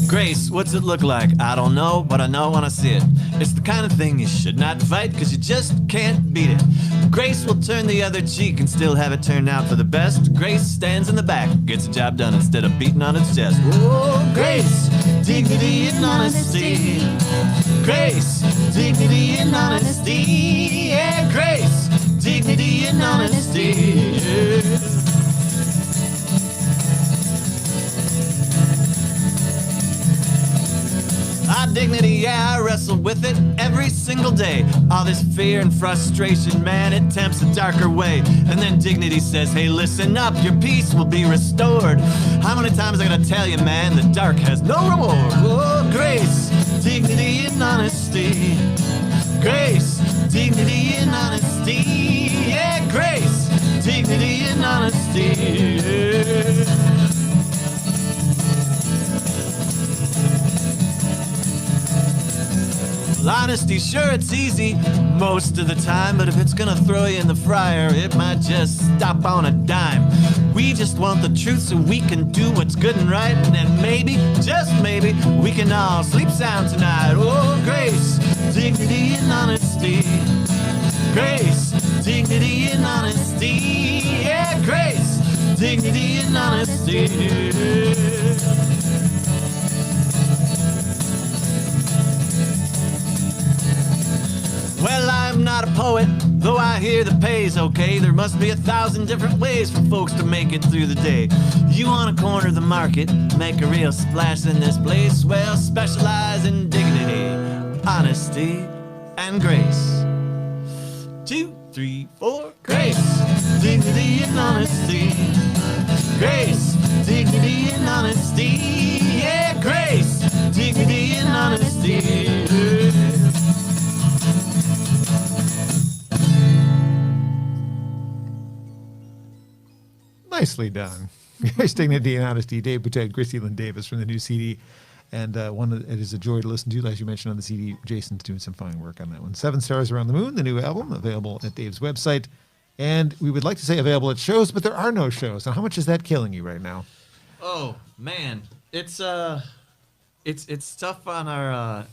Grace, what's it look like? I don't know, but I know when I see it. It's the kind of thing you should not fight, cause you just can't beat it. Grace will turn the other cheek and still have it turned out for the best. Grace stands in the back, gets the job done instead of beating on its chest. Oh, Grace, dignity and honesty. Grace, dignity and honesty. Yeah, Grace, dignity and honesty. Yeah. Our dignity, yeah, I wrestle with it every single day. All this fear and frustration, man, it tempts a darker way. And then dignity says, hey, listen up, your peace will be restored. How many times I gotta tell you, man, the dark has no reward? Oh, grace, dignity and honesty. Grace, dignity and honesty. Yeah, grace, dignity and honesty. Yeah. Honesty, sure, it's easy most of the time, but if it's gonna throw you in the fryer, it might just stop on a dime. We just want the truth so we can do what's good and right, and then maybe, just maybe, we can all sleep sound tonight. Oh, grace, dignity and honesty. Grace, dignity and honesty. Yeah, grace, dignity and honesty. Well, I'm not a poet, though I hear the pay's okay. There must be 1,000 different ways for folks to make it through the day. You want to corner the market, make a real splash in this place? Well, specialize in dignity, honesty, and grace. 2, 3, 4, grace, dignity and honesty. Grace, dignity and honesty. Yeah, grace, dignity and honesty. Nicely done. Grace, Dignity, and Honesty. Dave Boutette, Kristi Lynn Davis from the new CD. And it is a joy to listen to. As you mentioned on the CD, Jason's doing some fine work on that one. 7 Stars Around the Moon, the new album, available at Dave's website. And we would like to say available at shows, but there are no shows. Now, how much is that killing you right now? Oh man, it's tough on our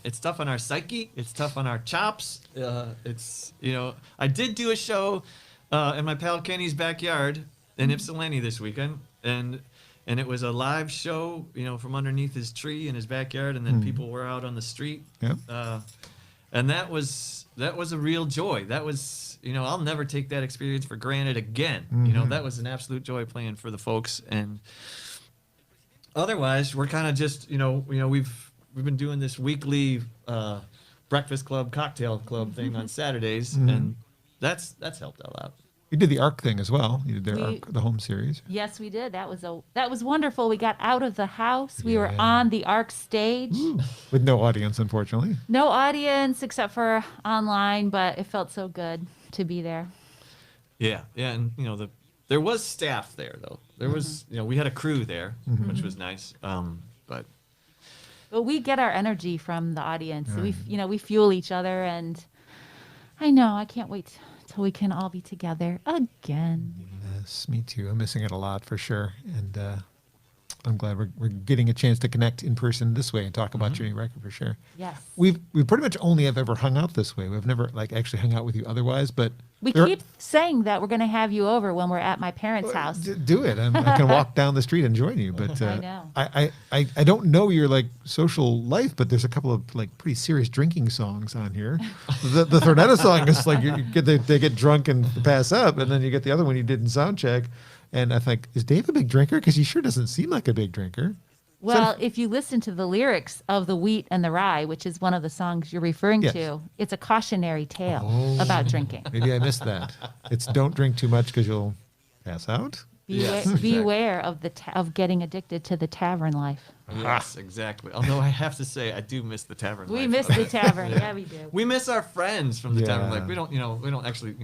psyche. It's tough on our chops. I did do a show in my pal Kenny's backyard in Ypsilanti this weekend, and it was a live show, from underneath his tree in his backyard, and then people were out on the street. Yep. And that was a real joy. That was, I'll never take that experience for granted again. That was an absolute joy playing for the folks. And otherwise, we're kind of just, we've been doing this weekly breakfast club, cocktail club thing on Saturdays, and that's helped a lot. You did the ARC thing as well. You did their ARC, the home series. Yes, we did. That was wonderful. We got out of the house. We were Yeah. on the ARC stage. With no audience, unfortunately. No audience except for online, but it felt so good to be there. Yeah, and there was staff there though. There was, we had a crew there, which was nice. But we get our energy from the audience. We fuel each other, and I know I can't wait till we can all be together again. Yes, me too. I'm missing it a lot for sure. And I'm glad we're getting a chance to connect in person this way and talk about your new record for sure. Yes. We pretty much only have ever hung out this way. We've never actually hung out with you otherwise, but We There- keep saying that we're going to have you over when we're at my parents' house. Do it. I can walk down the street and join you. But I know. I don't know your like social life, but there's a couple of like pretty serious drinking songs on here. The Thornetta song is like they get drunk and pass up, and then you get the other one you did in sound check. And I think, is Dave a big drinker? Because he sure doesn't seem like a big drinker. Well, if you listen to the lyrics of The Wheat and the Rye, which is one of the songs you're referring Yes. to, it's a cautionary tale about drinking. Maybe I missed that. It's don't drink too much because you'll pass out. Yes, exactly. Beware of of getting addicted to the tavern life. Yes, exactly. Although I have to say, I do miss the tavern We life. miss the tavern. Yeah, we do. We miss our friends from the tavern Yeah. life. We don't actually,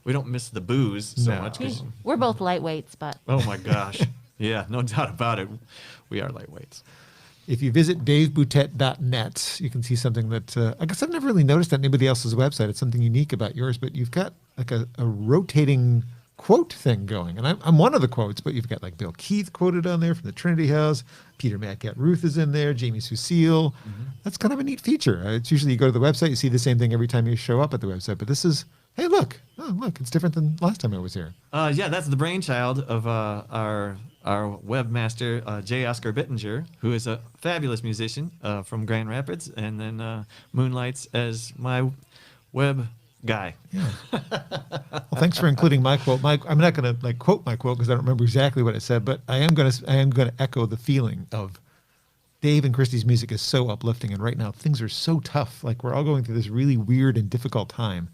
we don't miss the booze so No. much. 'Cause, We're both lightweights, but oh my gosh. Yeah, no doubt about it. We are lightweights. If you visit daveboutette.net, you can see something that I guess I've never really noticed on anybody else's website. It's something unique about yours, but you've got like a rotating quote thing going. And I'm one of the quotes, but you've got like Bill Keith quoted on there from the Trinity House. Peter Matcat Ruth is in there. Jamie Sucille. That's kind of a neat feature. It's usually you go to the website, you see the same thing every time you show up at the website. But this is, hey, look. Oh, look, it's different than last time I was here. Yeah, that's the brainchild of our webmaster, J. Oscar Bittinger, who is a fabulous musician from Grand Rapids, and then moonlights as my web guy. Well, thanks for including my quote. I'm not going to like quote my quote because I don't remember exactly what it said, but I am going to echo the feeling of Dave and Kristi's music is so uplifting, and right now things are so tough. Like we're all going through this really weird and difficult time,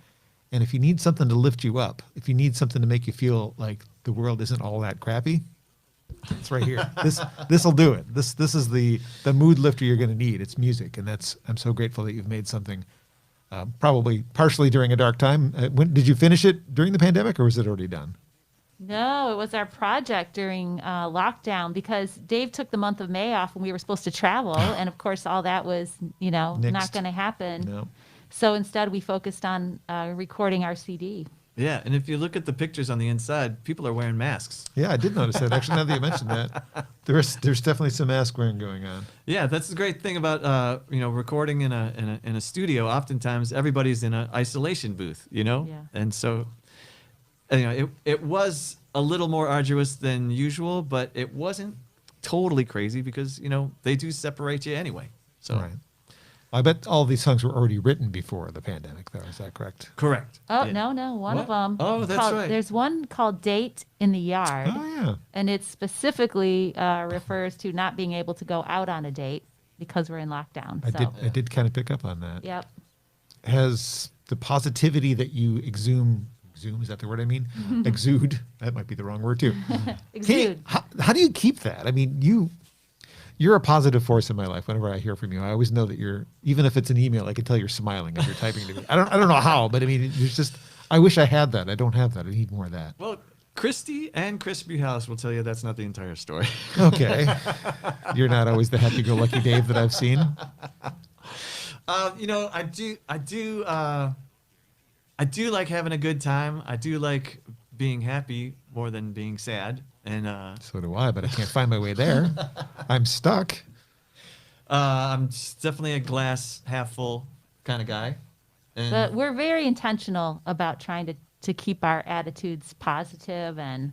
and if you need something to lift you up, if you need something to make you feel like the world isn't all that crappy, it's right here. This will do it. This is the mood lifter you're going to need. It's music, and I'm so grateful that you've made something. Probably partially during a dark time. When did you finish it during the pandemic, or was it already done? no, it was our project during lockdown because Dave took the month of May off when we were supposed to travel. And of course, all that was, not Nixed. going to happen. No. So instead, we focused on recording our CD. Yeah, and if you look at the pictures on the inside, people are wearing masks. Yeah, I did notice that. Actually, now that you mentioned that, there's definitely some mask wearing going on. Yeah, that's the great thing about recording in a studio. Oftentimes, everybody's in an isolation booth, Yeah. and so it was a little more arduous than usual, but it wasn't totally crazy because they do separate you anyway. So Right. I bet all these songs were already written before the pandemic, though. Is that correct? correct. Oh, Yeah. no, one of What? them. Oh, that's right. There's one called Date in the Yard. Oh yeah. And it specifically refers to not being able to go out on a date because we're in lockdown. I did kind of pick up on that. Yep. Has the positivity that you exude, is that the word I mean? Exude, that might be the wrong word too. Exude. How do you keep that? I mean, you're a positive force in my life. Whenever I hear from you, I always know that even if it's an email, I can tell you're smiling as you're typing to me. I don't know how, but I mean, there's just, I wish I had that. I don't have that. I need more of that. Well, Kristi and Crispy House will tell you that's not the entire story. Okay. You're not always the happy-go-lucky Dave that I've seen. I do like having a good time. I do like being happy more than being sad. And So do I, but I can't find my way there. I'm stuck. I'm definitely a glass half full kind of guy. And But we're very intentional about trying to keep our attitudes positive and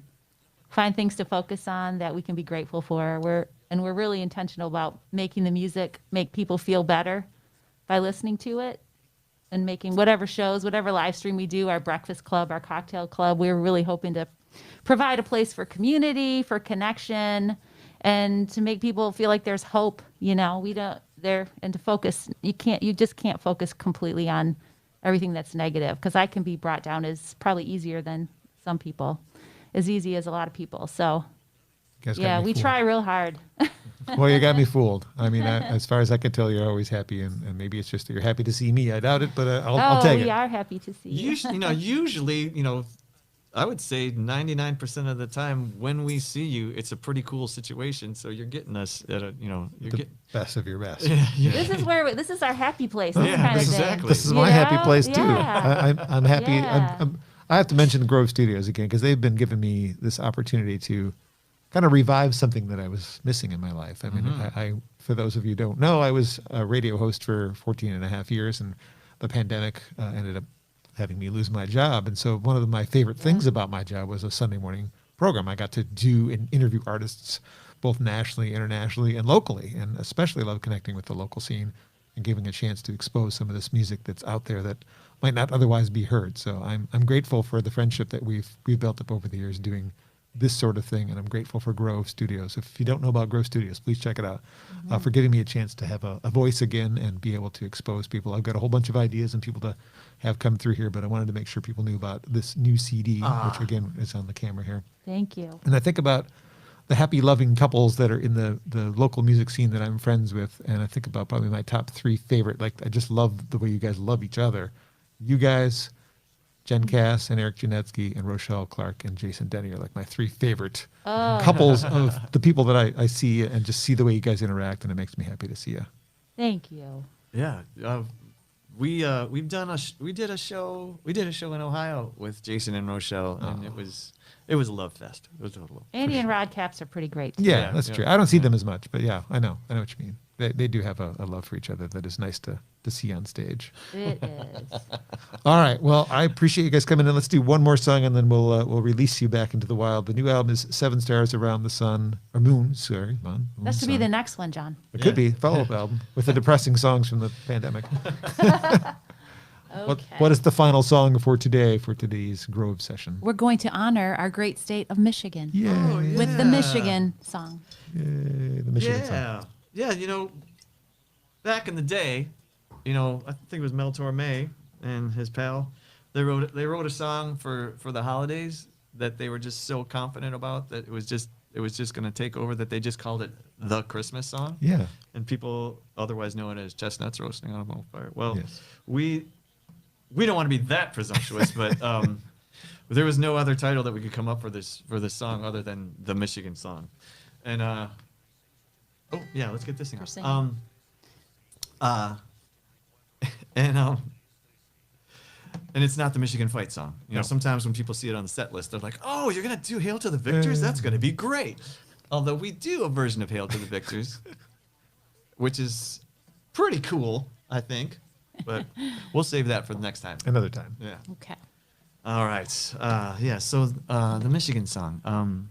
find things to focus on that we can be grateful for. We're really intentional about making the music make people feel better by listening to it and making whatever shows, whatever live stream we do, our breakfast club, our cocktail club, we're really hoping to provide a place for community, for connection, and to make people feel like there's hope. And to focus. You just can't focus completely on everything that's negative because I can be brought down as probably easier than some people, as easy as a lot of people. So You guys got yeah, me we fooled. try real hard. Well, you got me fooled. I mean, as far as I can tell, you're always happy, and maybe it's just that you're happy to see me. I doubt it, but I'll take we it. are happy to see you. usually, I would say 99% of the time when we see you, it's a pretty cool situation. So you're getting us at you're The getting. best of your best. This is our happy place. This Yeah, kind of thing. exactly. This is You my happy know? place too. Yeah. I'm happy. Yeah. I have to mention Grove Studios again because they've been giving me this opportunity to kind of revive something that I was missing in my life. I mean, I for those of you who don't know, I was a radio host for 14 and a half years, and the pandemic ended up having me lose my job. And so one of my favorite things about my job was a Sunday morning program. I got to do and interview artists both nationally, internationally, and locally, and especially love connecting with the local scene and giving a chance to expose some of this music that's out there that might not otherwise be heard. So I'm grateful for the friendship that we've built up over the years doing this sort of thing, and I'm grateful for Grove Studios. If you don't know about Grove Studios, please check it out. For giving me a chance to have a voice again and be able to expose people. I've got a whole bunch of ideas and people to have come through here, but I wanted to make sure people knew about this new CD, which again is on the camera here. Thank you. And I think about the happy, loving couples that are in the local music scene that I'm friends with, and I think about probably my top 3 favorite. Like, I just love the way you guys love each other. You guys, Jen Cass and Eric Janetsky, and Rochelle Clark and Jason Denny are like my 3 favorite couples of the people that I see, and just see the way you guys interact, and it makes me happy to see you. Thank you. Yeah, we did a show in Ohio with Jason and Rochelle, and it was a love fest. It was a total love. Andy and Rod Caps are pretty great. Yeah, Yeah, that's yeah. true. I don't see them as much, but yeah, I know what you mean. They do have a love for each other that is nice to see on stage. It is. All right. Well, I appreciate you guys coming in. Let's do one more song, and then we'll release you back into the wild. The new album is 7 Stars Around the Sun, or Moon. Sorry, Moon. That should be the next one, John. It could be a follow-up album with the depressing songs from the pandemic. Okay. What is the final song for today's Grove session? We're going to honor our great state of Michigan Yay! with the Michigan song. Yay, the Michigan song. Yeah. Back in the day, I think it was Mel Torme and his pal. They wrote a song for the holidays that they were just so confident about that it was just going to take over, that they just called it the Christmas song. Yeah. And people otherwise know it as chestnuts roasting on a bonfire. Well, Yes. we don't want to be that presumptuous, but there was no other title that we could come up for this song other than the Michigan song. And let's get this thing For out. singing. And it's not the Michigan Fight song. No. Sometimes when people see it on the set list, they're like, "Oh, you're gonna do Hail to the Victors? That's gonna be great." Although we do a version of Hail to the Victors, which is pretty cool, I think. But we'll save that for the next time. Another time. Yeah. Okay. All right. So the Michigan song.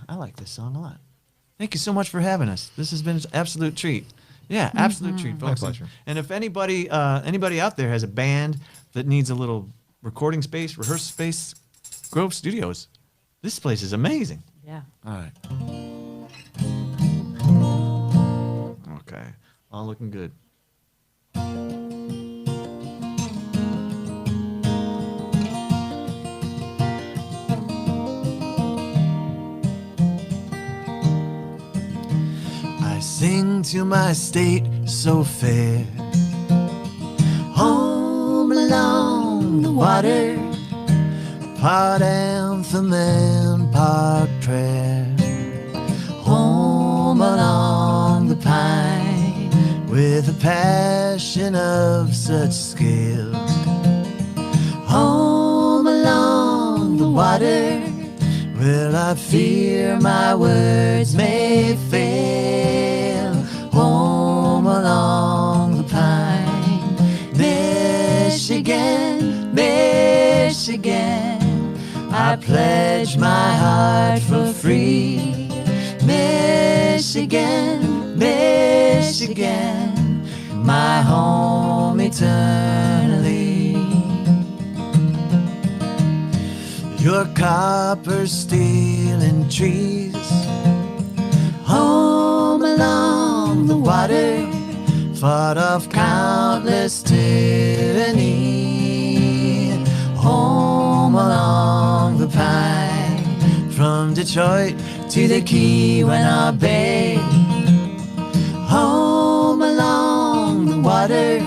I like this song a lot. Thank you so much for having us. This has been an absolute treat. Yeah, absolute treat, folks. My pleasure. And if anybody out there has a band that needs a little recording space, rehearsal space, Grove Studios, this place is amazing. Yeah. All right. Okay. All looking good. I sing to my state so fair, home along the water, part anthem and part prayer, home along the pine, with a passion of such skill, home along the water, well, I fear my words may fail, home along the pine, Michigan, Michigan, I pledge my heart for free, Michigan, Michigan, my home eternally. Your copper, steel, and trees, home along the water, fought off countless tyranny, home along the pine, from Detroit to the Keweenaw Bay, home along the water,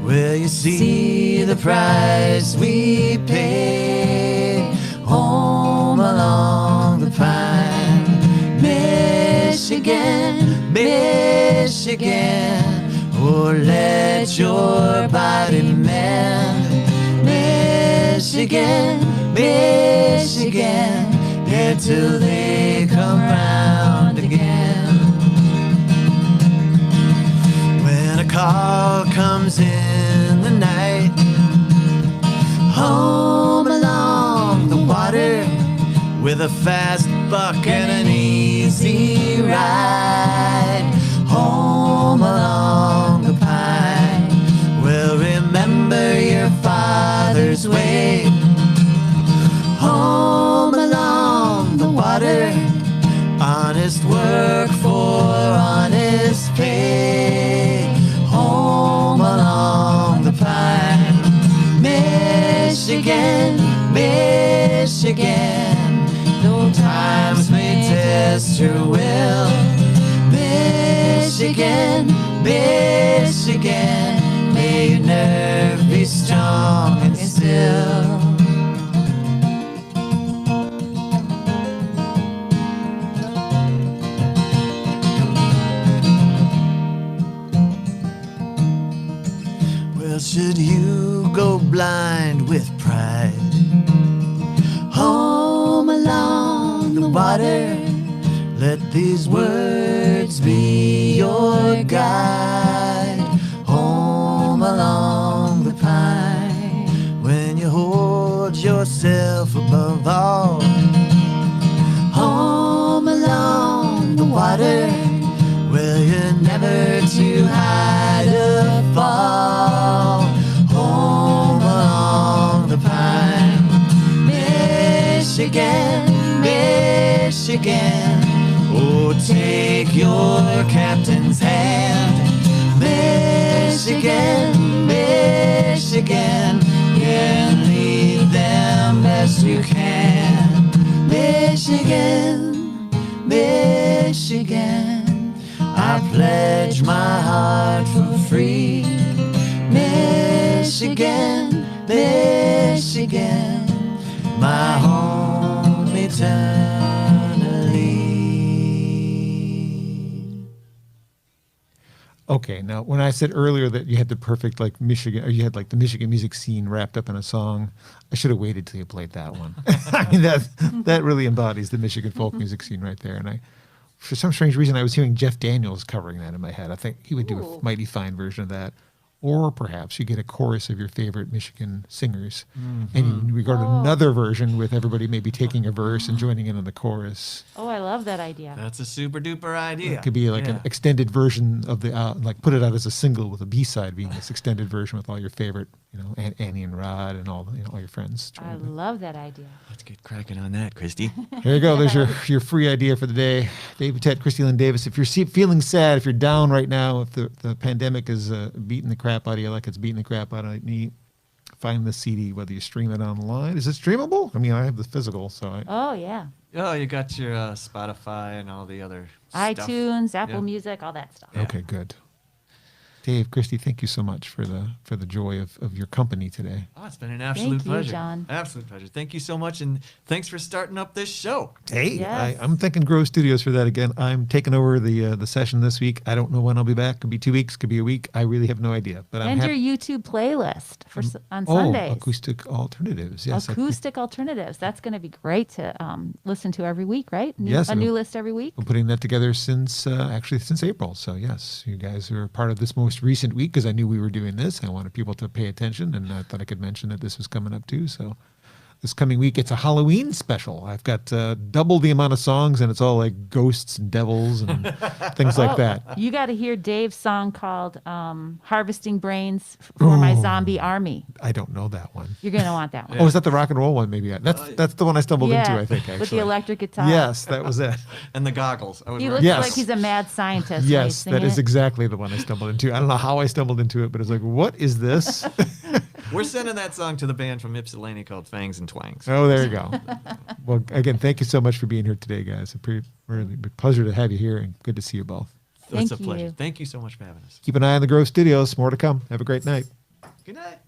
where you see the price we pay, home along the pine, Michigan, Michigan, oh, let your body mend, Michigan, Michigan, yeah, till they come round again. When a call comes in the night, with a fast buck and an easy ride home along the pine. Well, remember your father's way home along the water. Honest work for honest pay home along the pine. Michigan, Michigan, though times may test your will. Michigan, Michigan, may your nerve be strong and still. Well, should you go blind with pride home along the water, let these words be your guide home along the pine. When you hold yourself above all home along the water, well, you're never too high to fall home along the pine. Michigan, Michigan, oh, take your captain's hand. Michigan, Michigan, yeah, and lead them best you can. Michigan, Michigan, I pledge my heart for free. Michigan, Michigan, my home eternally. Okay, now when I said earlier that you had the perfect like Michigan, or you had like the Michigan music scene wrapped up in a song, I should have waited till you played that one. I mean, that really embodies the Michigan folk music scene right there. And for some strange reason, I was hearing Jeff Daniels covering that in my head. I think he would do a mighty fine version of that. Or perhaps you get a chorus of your favorite Michigan singers, and you record another version with everybody maybe taking a verse and joining in on the chorus. Oh, I love that idea. That's a super duper idea. It could be like an extended version of the, like put it out as a single with a B-side being this extended version with all your favorite, Annie and Rod and all your friends. I love that idea. Let's get cracking on that, Kristi. Here you go. There's your free idea for the day. Dave Boutette, Kristi Lynn Davis. If you're feeling sad, if you're down right now, if the pandemic is beating the crap out of you like it's beating the crap out of me, find the CD, whether you stream it online. Is it streamable? I mean, I have the physical, so Oh, yeah. Oh, you got your Spotify and all the other iTunes, stuff. Apple Music, all that stuff. Yeah. Okay, good. Dave, Kristi, thank you so much for the joy of your company today. Oh, it's been an absolute Thank you, pleasure. John. Absolute pleasure. Thank you so much, and thanks for starting up this show. Hey, Yes. I'm thinking Grow Studios for that again. I'm taking over the session this week. I don't know when I'll be back. Could be 2 weeks. Could be a week. I really have no idea. But And I'm your YouTube playlist on Oh, Sundays. acoustic alternatives. Yes, Acoustic alternatives. That's going to be great to listen to every week, right? Yes, A new list every week. I'm putting that together since April. So yes, you guys are part of this most recent week because I knew we were doing this. I wanted people to pay attention, and I thought I could mention that this was coming up too. So this coming week, it's a Halloween special. I've got double the amount of songs, and it's all like ghosts and devils and things like that. You got to hear Dave's song called Harvesting Brains for My Zombie Army. I don't know that one. You're going to want that one. Oh, is that the rock and roll one? Maybe that's the one I stumbled into. I think actually with the electric guitar. Yes, that was it. And the goggles. I was He right. looks Yes. like he's a mad scientist. when he's Yes, singing that is it. exactly the one I stumbled into. I don't know how I stumbled into it, but it's like, what is this? We're sending that song to the band from Ypsilanti called Fangs and Twangs. Oh, there you go. Well, again, thank you so much for being here today, guys. Really a pleasure to have you here, and good to see you both. It's a Thank pleasure. you. Thank you so much for having us. Keep an eye on the Grove Studios. More to come. Have a great night. Good night.